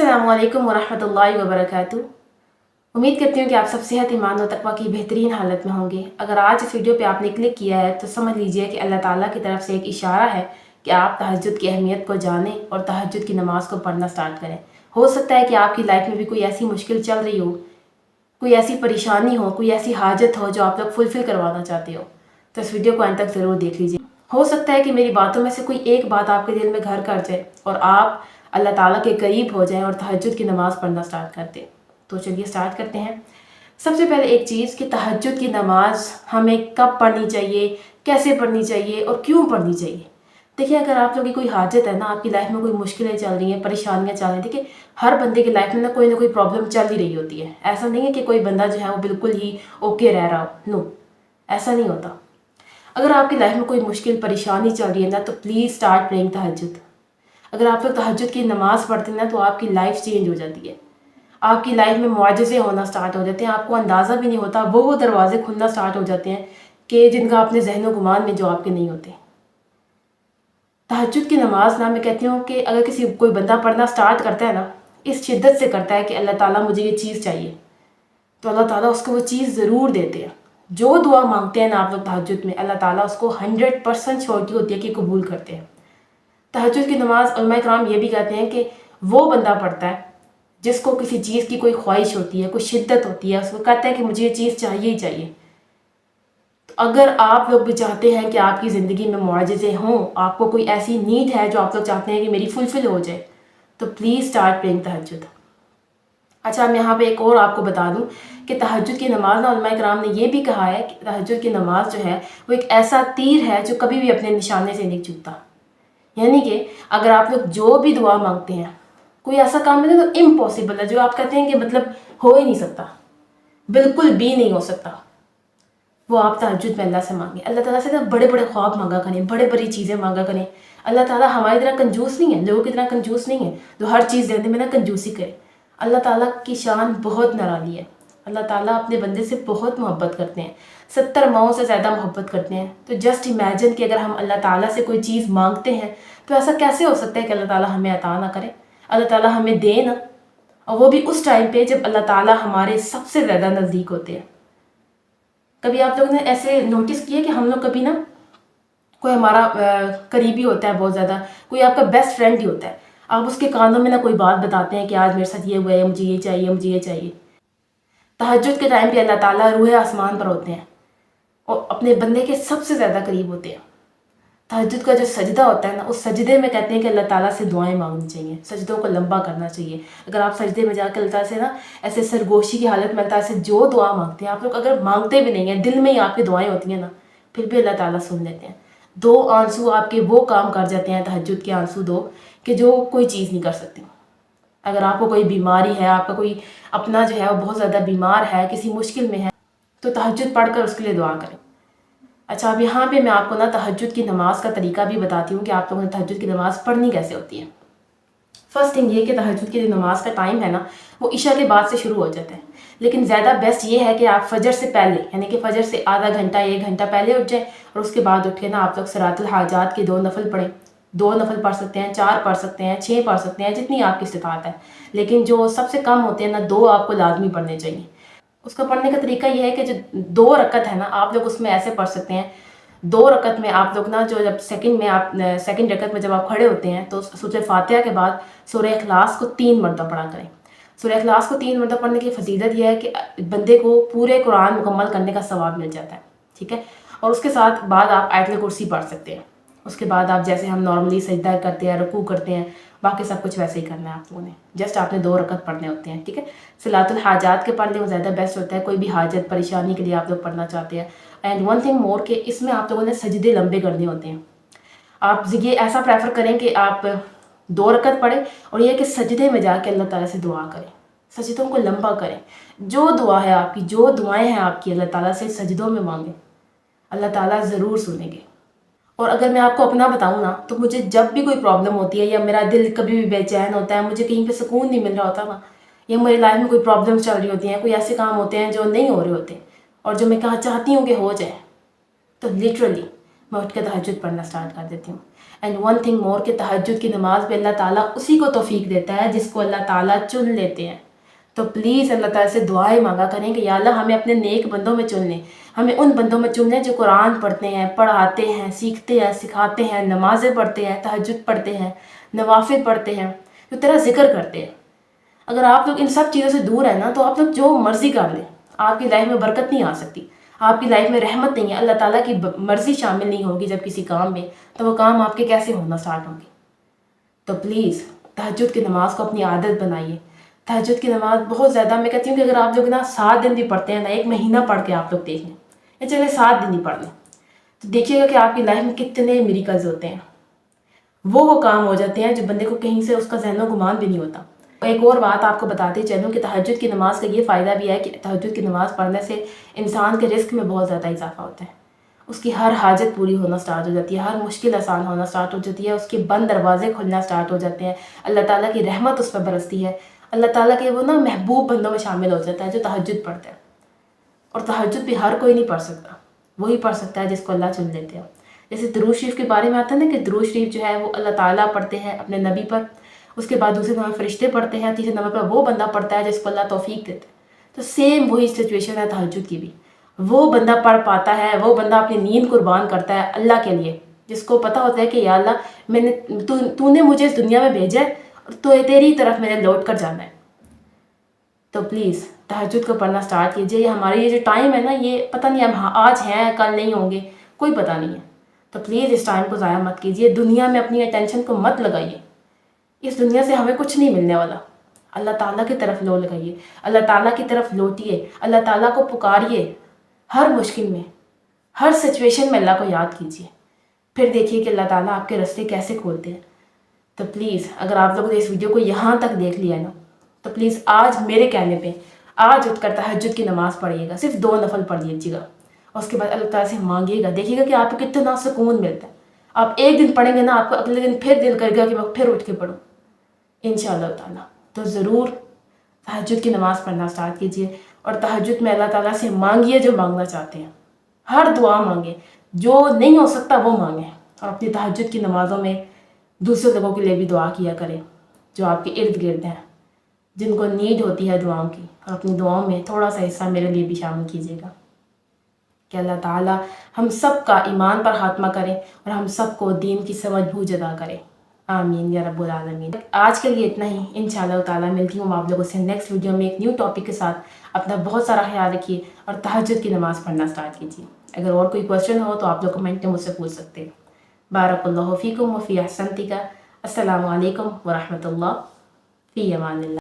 अस्सलामुअलैकुम वरहमतुल्लाहि वबरकातुहू। उम्मीद करती हूँ कि आप सब सेहत, ईमान और तकवा की बेहतरीन हालत में होंगे। अगर आज इस वीडियो पे आपने क्लिक किया है तो समझ लीजिए कि अल्लाह ताला की तरफ से एक इशारा है कि आप तहज्जुद की अहमियत को जानें और तहज्जुद की नमाज को पढ़ना स्टार्ट करें। हो सकता है कि आपकी लाइफ में भी कोई ऐसी मुश्किल चल रही हो, कोई ऐसी परेशानी हो, कोई ऐसी हाजत हो जो आप लोग फुलफ़िल करवाना चाहते हो, तो इस वीडियो को अंत तक ज़रूर देख लीजिए। हो सकता है कि मेरी बातों में से कोई एक बात आपके दिल में घर कर जाए और आप अल्लाह ताला के करीब हो जाएं और तहज्जुद की नमाज़ पढ़ना स्टार्ट कर दें। तो चलिए स्टार्ट करते हैं। सबसे पहले एक चीज़ कि तहज्जुद की नमाज़ हमें कब पढ़नी चाहिए, कैसे पढ़नी चाहिए और क्यों पढ़नी चाहिए। देखिए, अगर आप लोगों की कोई हाजत है ना, आपकी लाइफ में कोई मुश्किलें चल रही हैं, परेशानियां चल रही हैं, देखिए हर बंदे की लाइफ में ना कोई प्रॉब्लम चल ही रही होती है। ऐसा नहीं है कि कोई बंदा जो है वो बिल्कुल ही ओके रह रहा हो, नो, ऐसा नहीं होता। अगर आपकी लाइफ में कोई मुश्किल परेशानी चल रही है ना, तो प्लीज़ स्टार्ट प्रेइंग तहज्जुद। अगर आप लोग तहज्जुद की नमाज़ पढ़ते हैं ना, तो आपकी लाइफ चेंज हो जाती है, आपकी लाइफ में मुआजिज़े होना स्टार्ट हो जाते हैं। आपको अंदाज़ा भी नहीं होता, वो दरवाजे खुलना स्टार्ट हो जाते हैं कि जिनका अपने जहन गुमान में जो आपके नहीं होते। तहज्जुद की नमाज ना, मैं कहती हूँ कि अगर कोई बंदा पढ़ना स्टार्ट करता है ना, इस शिद्दत से करता है कि अल्लाह ताला मुझे ये चीज़ चाहिए, तो अल्लाह ताला उसको वो चीज़ ज़रूर देते हैं। जो दुआ मांगते हैं ना आप लोग तहज्जुद में, अल्लाह ताला उसको 100% श्योरिटी होती है कि कबूल करते हैं। तहज्जुद की नमाज उलमा इकराम ये भी कहते हैं कि वो बंदा पढ़ता है जिसको किसी चीज़ की कोई ख्वाहिश होती है, कोई शिद्दत होती है, उसको कहता है कि मुझे ये चीज़ चाहिए ही चाहिए। तो अगर आप लोग भी चाहते हैं कि आपकी ज़िंदगी में मुआजिज़े हों, आपको कोई ऐसी नीड है जो आप लोग चाहते हैं कि मेरी फुलफ़िल हो जाए, तो प्लीज़ स्टार्ट प्रेइंग तहज्जुद। अच्छा, मैं यहाँ पे एक और आपको बता दूँ कि तहज्जुद की नमाज ना, उलमा इकराम ने ये भी कहा है कि तहज्जुद की नमाज जो है वो एक ऐसा तीर है जो कभी भी अपने निशाने से नहीं चूकता। यानी कि अगर आप लोग जो भी दुआ मांगते हैं, कोई ऐसा काम है तो इम्पॉसिबल है, जो आप कहते हैं कि मतलब हो ही नहीं सकता, बिल्कुल भी नहीं हो सकता, वो आप तहज्जुद में अल्लाह से मांगे। अल्लाह ताला से ना बड़े बड़े ख्वाब मांगा करें, बड़े बड़ी चीज़ें मांगा करें। अल्लाह ताला हमारी तरह कंजूस नहीं है, लोगों की तरह कंजूस नहीं है जो हर चीज़ देने में ना कंजूसी करे। अल्लाह ताला की शान बहुत निराली है। अल्लाह ताला अपने बंदे से बहुत मोहब्बत करते हैं, 70 माओं से ज़्यादा मोहब्बत करते हैं। तो जस्ट इमेजिन कि अगर हम अल्लाह ताला से कोई चीज़ मांगते हैं तो ऐसा कैसे हो सकता है कि अल्लाह ताला हमें अता ना करे। अल्लाह ताला हमें दे ना, और वो भी उस टाइम पे जब अल्लाह ताला हमारे सबसे ज़्यादा नज़दीक होते हैं। कभी आप लोगों ने ऐसे नोटिस किया कि हम लोग कभी ना, कोई हमारा करीबी होता है बहुत ज़्यादा, कोई आपका बेस्ट फ्रेंड ही होता है, आप उसके कानों में ना कोई बात बताते हैं कि आज मेरे साथ ये हुआ है, मुझे ये चाहिए, मुझे ये चाहिए। तहज्जुद के टाइम पे अल्लाह ताला रूहे आसमान पर होते हैं और अपने बंदे के सबसे ज़्यादा करीब होते हैं। तहज्जुद का जो सजदा होता है ना, उस सजदे में कहते हैं कि अल्लाह ताला से दुआएं मांगनी चाहिए, सजदों को लंबा करना चाहिए। अगर आप सजदे में जाकर अल्लाह से ना ऐसे सरगोशी की हालत में अल्लाह से जो दुआ मांगते हैं, आप लोग अगर मांगते भी नहीं हैं, दिल में ही आपकी दुआएं होती हैं ना, फिर भी अल्लाह ताला सुन लेते हैं। 2 आंसू आपके वो काम कर जाते हैं, तहज्जुद के आंसू 2, कि जो कोई चीज़ नहीं कर सकती। अगर आपको कोई बीमारी है, आपका कोई अपना जो है वो बहुत ज़्यादा बीमार है, किसी मुश्किल में है, तो तहज्जुद पढ़कर उसके लिए दुआ करें। अच्छा, अब यहाँ पे मैं आपको ना तहज्जुद की नमाज़ का तरीका भी बताती हूँ कि आप लोगों ने तहज्जुद की नमाज़ पढ़नी कैसे होती है। फर्स्ट थिंग ये कि तहज्जुद की नमाज़ का टाइम है ना, वो इशा के बाद से शुरू हो जाता है, लेकिन ज़्यादा बेस्ट ये है कि आप फजर से पहले, यानी कि फजर से आधा घंटा 1 घंटा पहले उठ जाएँ और उसके बाद उठ के ना आप लोग सलातुल हाजात के 2 नफल पढ़ें। 2 नफल पढ़ सकते हैं, 4 पढ़ सकते हैं, 6 पढ़ सकते हैं, जितनी आपकी इस्तिताअत है, लेकिन जो सबसे कम होते हैं ना, 2 आपको लाजमी पढ़ने चाहिए। उसका पढ़ने का तरीका ये है कि जो 2 रकत है ना, आप लोग उसमें ऐसे पढ़ सकते हैं। 2 रकत में आप लोग ना, जो जब सेकंड रकत में जब आप खड़े होते हैं, तो सूरह फातिहा के बाद सूरह इखलास को 3 मरतबा पढ़ा करें। सूरह इखलास को 3 मरतबा पढ़ने की फजीलत यह है कि बंदे को पूरे कुरान मुकम्मल करने का सवाब मिल जाता है, ठीक है। और उसके साथ बाद आप आयतुल कुर्सी पढ़ सकते हैं। उसके बाद आप जैसे हम नॉर्मली सजदा करते हैं, रुकू करते हैं, बाकी सब कुछ वैसे ही करना है आप लोगों ने, जस्ट आपने 2 रकत पढ़ने होते हैं, ठीक है। सलातुल हाजात के पढ़ लें, वो ज़्यादा बेस्ट होता है, कोई भी हाजत परेशानी के लिए आप लोग पढ़ना चाहते हैं। एंड वन थिंग मोर कि इसमें आप लोगों ने सजदे लंबे करने होते हैं। आप ये ऐसा प्रेफर करें कि आप 2 रकत पढ़ें और ये कि सजदे में जाके अल्लाह ताला से दुआ करें, सजदों को लंबा करें। जो दुआ है आपकी, जो दुआएं हैं आपकी, अल्लाह ताला से सजदों में मांगें, अल्लाह ताला ज़रूर सुनेंगे। और अगर मैं आपको अपना बताऊँ ना, तो मुझे जब भी कोई प्रॉब्लम होती है या मेरा दिल कभी भी बेचैन होता है, मुझे कहीं पे सुकून नहीं मिल रहा होता ना, या मेरी लाइफ में कोई प्रॉब्लम्स चल रही होती हैं, कोई ऐसे काम होते हैं जो नहीं हो रहे होते और जो मैं चाहती हूँ कि हो जाए, तो लिटरली मैं उठ के तहज्जुद पढ़ना स्टार्ट कर देती हूँ। اینڈ ون تھنگ مور کہ تہجد کی نماز بھی اللہ تعالیٰ اسی کو توفیق دیتا ہے جس کو اللہ تعالیٰ چن لیتے ہیں. تو پلیز اللہ تعالیٰ سے دعائیں مانگا کریں کہ یا اللہ ہمیں اپنے نیک بندوں میں چن لیں, ہمیں ان بندوں میں چن لیں جو قرآن پڑھتے ہیں, پڑھاتے ہیں, سیکھتے ہیں, سکھاتے ہیں, نمازیں پڑھتے ہیں, تہجد پڑھتے ہیں, نوافل پڑھتے ہیں, جو تیرا ذکر کرتے ہیں. اگر آپ لوگ ان سب چیزوں سے دور ہیں نا تو آپ لوگ جو مرضی کر لیں, آپ کی لائف میں برکت نہیں آ سکتی, آپ کی لائف میں رحمت نہیں ہے. اللہ تعالیٰ کی مرضی شامل نہیں ہوگی جب کسی کام میں, تو وہ کام آپ کے کیسے ہونا سٹارٹ ہوں گے. تو پلیز تہجد کی نماز کو اپنی عادت بنائیے. تہجد کی نماز بہت زیادہ, میں کہتی ہوں کہ اگر آپ لوگ نا 7 دن بھی پڑھتے ہیں نا, 1 مہینہ پڑھ کے آپ لوگ دیکھ لیں, یا چلے 7 دن ہی پڑھ لیں, تو دیکھیے گا کہ آپ کی لائف میں کتنے میریکلز ہوتے ہیں. وہ کام ہو جاتے ہیں جو بندے کو کہیں سے اس کا ذہن و گمان بھی نہیں ہوتا. ایک اور بات آپ کو بتاتے چلوں کہ تہجد کی نماز کا یہ فائدہ بھی ہے کہ تہجد کی نماز پڑھنے سے انسان کے رزق میں بہت زیادہ اضافہ ہوتا ہے. اس کی ہر حاجت پوری ہونا سٹارٹ ہو جاتی ہے, ہر مشکل آسان ہونا سٹارٹ ہو جاتی ہے, اس کے بند دروازے کھلنا سٹارٹ ہو جاتے ہیں, اللہ تعالیٰ کی رحمت اس پر برستی ہے, اللہ تعالیٰ کے وہ نا محبوب بندوں میں شامل ہو جاتا ہے جو تہجد پڑھتا ہے. اور تہجد بھی ہر کوئی نہیں پڑھ سکتا, وہی پڑھ سکتا ہے جس کو اللہ چن لیتے ہیں. جیسے درود شریف کے بارے میں آتا ہے نا کہ درود شریف جو ہے وہ اللہ تعالیٰ پڑھتے ہیں اپنے نبی پر, اس کے بعد دوسرے نمبر فرشتے پڑھتے ہیں, تیسرے نمبر پر وہ بندہ پڑھتا ہے جس کو اللہ توفیق دیتا ہے. تو سیم وہی سچویشن ہے تہجد کی بھی. وہ بندہ پڑھ پاتا ہے, وہ بندہ اپنی نیند قربان کرتا ہے اللہ کے لیے, جس کو پتہ ہوتا ہے کہ یا اللہ تو نے مجھے اس دنیا میں بھیجا ہے اور تو تیری طرف میں نے لوٹ کر جانا ہے. تو پلیز تہجد کو پڑھنا سٹارٹ کیجیے. ہمارے یہ جو ٹائم ہے نا, یہ پتہ نہیں ہم آج ہیں کل نہیں ہوں گے, کوئی پتہ نہیں ہے. تو پلیز اس ٹائم کو ضائع مت کیجیے, دنیا میں اپنی اٹینشن کو مت لگائیے. اس دنیا سے ہمیں کچھ نہیں ملنے والا. اللہ تعالیٰ کی طرف لو لگائیے, اللہ تعالیٰ کی طرف لوٹیے, اللہ تعالیٰ کو پکاریے. ہر مشکل میں, ہر سچویشن میں اللہ کو یاد کیجیے, پھر دیکھیے کہ اللہ تعالیٰ آپ کے راستے کیسے کھولتے ہیں. تو پلیز اگر آپ لوگوں نے اس ویڈیو کو یہاں تک دیکھ لیا ہے نا, تو پلیز آج میرے کہنے پہ آج اٹھ کر تہجد کی نماز پڑھیے گا, صرف 2 نفل پڑھ لیجیے گا, اور اس کے بعد اللہ تعالیٰ سے مانگیے گا. دیکھیے گا کہ آپ کو کتنا سکون ملتا ہے. آپ ایک دن پڑھیں گے نا, آپ کو اگلے دن پھر دل کرے گا کہ میں پھر اٹھ کے پڑھوں انشاءاللہ تعالیٰ. تو ضرور تہجد کی نماز پڑھنا سٹارٹ کیجیے, اور تہجد میں اللہ تعالیٰ سے مانگیے جو مانگنا چاہتے ہیں. ہر دعا مانگیں, جو نہیں ہو سکتا وہ مانگیں, اور اپنی تہجد کی نمازوں میں دوسرے لوگوں کے لیے بھی دعا کیا کریں جو آپ کے ارد گرد ہیں, جن کو نیڈ ہوتی ہے دعاؤں کی, اور اپنی دعاؤں میں تھوڑا سا حصہ میرے لیے بھی شامل کیجیے گا. کہ اللہ تعالیٰ ہم سب کا ایمان پر خاتمہ کرے اور ہم سب کو دین کی سمجھ بوجھ عطا کرے. آمین یا رب العالمین. آج کے لیے اتنا ہی. انشاءاللہ تعالیٰ ملتی ہوں آپ لوگوں سے نیکسٹ ویڈیو میں ایک نیو ٹاپک کے ساتھ. اپنا بہت سارا خیال رکھیے اور تہجد کی نماز پڑھنا سٹارٹ کیجیے. اگر اور کوئی کوشچن ہو تو آپ لوگ کمنٹ میں مجھ سے پوچھ سکتے ہیں. بارک اللہ فیکم و فی احسنتک. السلام علیکم ورحمۃ اللہ. فی امان اللہ.